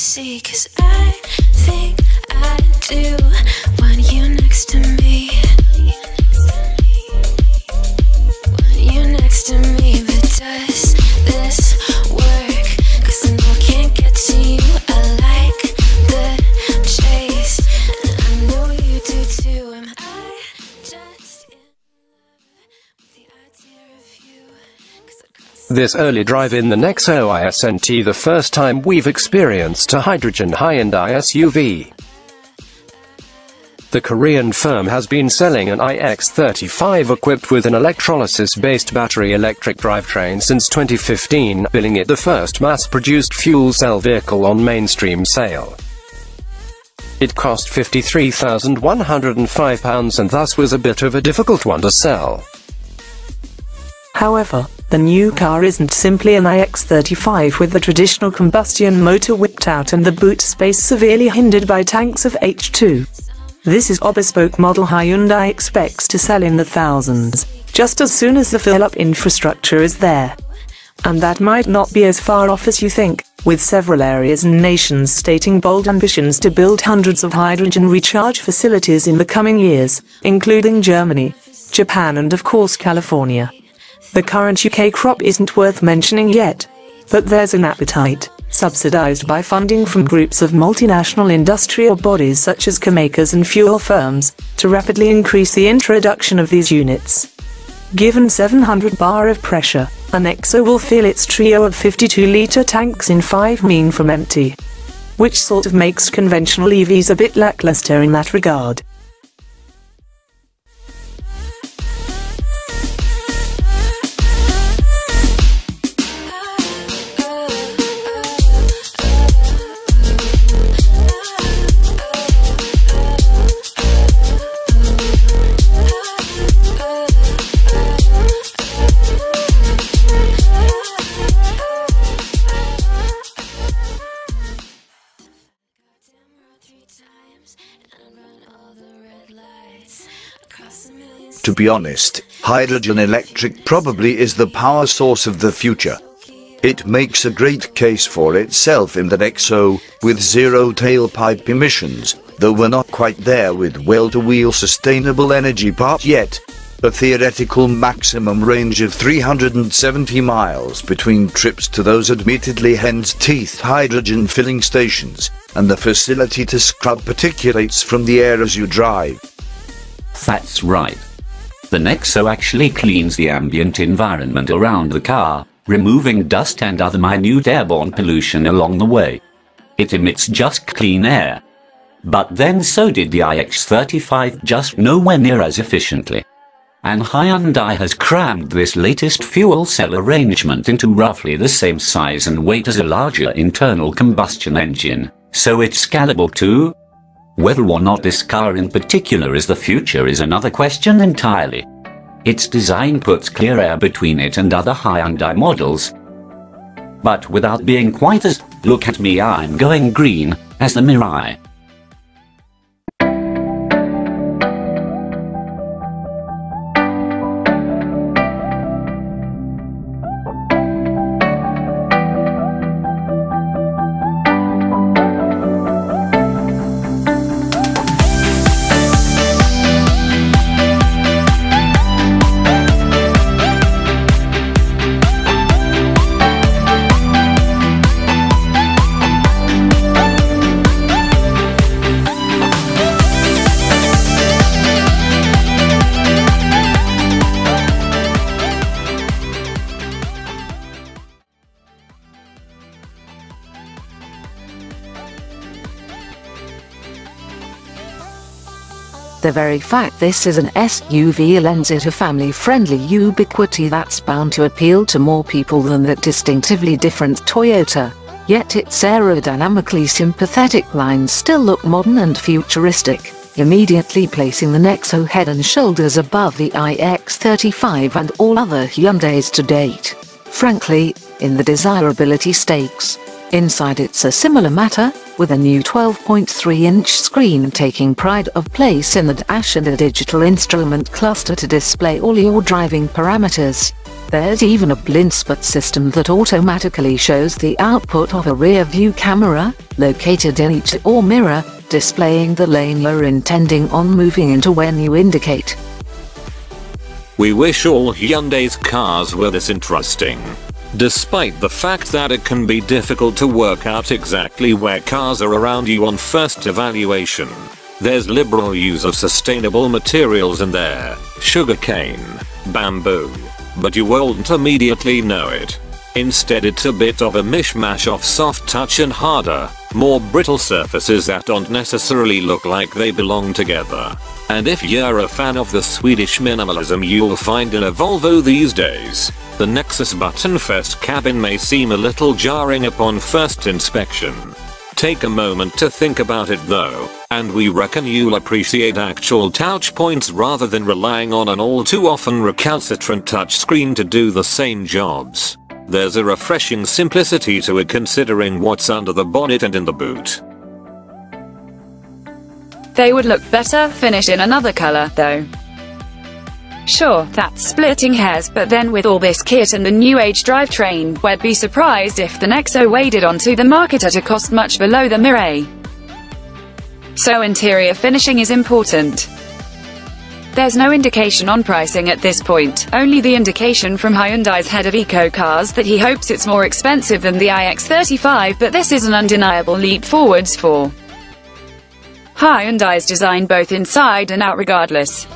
see, 'cause I think I do want you next to me. Want you next to me, but does this work? 'Cause I know I can't get to you. I like the chase, and I know you do too. Am I just in love with the idea of you? 'Cause I'd cross This early drive in the Nexo isn't the first time we've experienced a hydrogen Hyundai SUV. The Korean firm has been selling an iX35 equipped with an electrolysis-based battery electric drivetrain since 2015, billing it the first mass-produced fuel cell vehicle on mainstream sale. It cost £53,105 and thus was a bit of a difficult one to sell. However, the new car isn't simply an iX35 with the traditional combustion motor whipped out and the boot space severely hindered by tanks of H2. This is a bespoke model Hyundai expects to sell in the thousands, just as soon as the fill-up infrastructure is there. And that might not be as far off as you think, with several areas and nations stating bold ambitions to build hundreds of hydrogen recharge facilities in the coming years, including Germany, Japan and of course California. The current UK crop isn't worth mentioning yet, but there's an appetite, subsidized by funding from groups of multinational industrial bodies such as carmakers and fuel firms, to rapidly increase the introduction of these units. Given 700 bar of pressure, a Nexo will fill its trio of 52-litre tanks in 5 min from empty. Which sort of makes conventional EVs a bit lackluster in that regard. To be honest, hydrogen electric probably is the power source of the future. It makes a great case for itself in the Nexo, with zero tailpipe emissions, though we're not quite there with well-to-wheel sustainable energy part yet. A theoretical maximum range of 370 miles between trips to those admittedly hen's-teeth hydrogen filling stations, and the facility to scrub particulates from the air as you drive. That's right. The Nexo actually cleans the ambient environment around the car, removing dust and other minute airborne pollution along the way. It emits just clean air. But then so did the iX35, just nowhere near as efficiently. And Hyundai has crammed this latest fuel cell arrangement into roughly the same size and weight as a larger internal combustion engine, so it's scalable too. Whether or not this car in particular is the future is another question entirely. Its design puts clear air between it and other Hyundai models, but without being quite as, look at me I'm going green, as the Mirai. The very fact this is an SUV lends it a family-friendly ubiquity that's bound to appeal to more people than that distinctively different Toyota. Yet its aerodynamically sympathetic lines still look modern and futuristic, immediately placing the Nexo head and shoulders above the iX35 and all other Hyundais to date. Frankly, in the desirability stakes, inside it's a similar matter, with a new 12.3-inch screen taking pride of place in the dash and a digital instrument cluster to display all your driving parameters. There's even a blind spot system that automatically shows the output of a rear view camera, located in each or mirror, displaying the lane you're intending on moving into when you indicate. We wish all Hyundai's cars were this interesting. Despite the fact that it can be difficult to work out exactly where cars are around you on first evaluation. There's liberal use of sustainable materials in there, sugarcane, bamboo. But you won't immediately know it. Instead it's a bit of a mishmash of soft touch and harder, more brittle surfaces that don't necessarily look like they belong together. And if you're a fan of the Swedish minimalism you'll find in a Volvo these days, the Nexus button-first cabin may seem a little jarring upon first inspection. Take a moment to think about it though, and we reckon you'll appreciate actual touch points rather than relying on an all too often recalcitrant touchscreen to do the same jobs. There's a refreshing simplicity to it considering what's under the bonnet and in the boot. They would look better finished in another color, though. Sure, that's splitting hairs, but then with all this kit and the new age drivetrain, we'd be surprised if the Nexo waded onto the market at a cost much below the Mirai. So interior finishing is important. There's no indication on pricing at this point, only the indication from Hyundai's head of eco-cars that he hopes it's more expensive than the iX35, but this is an undeniable leap forwards for Hyundai's design both inside and out regardless.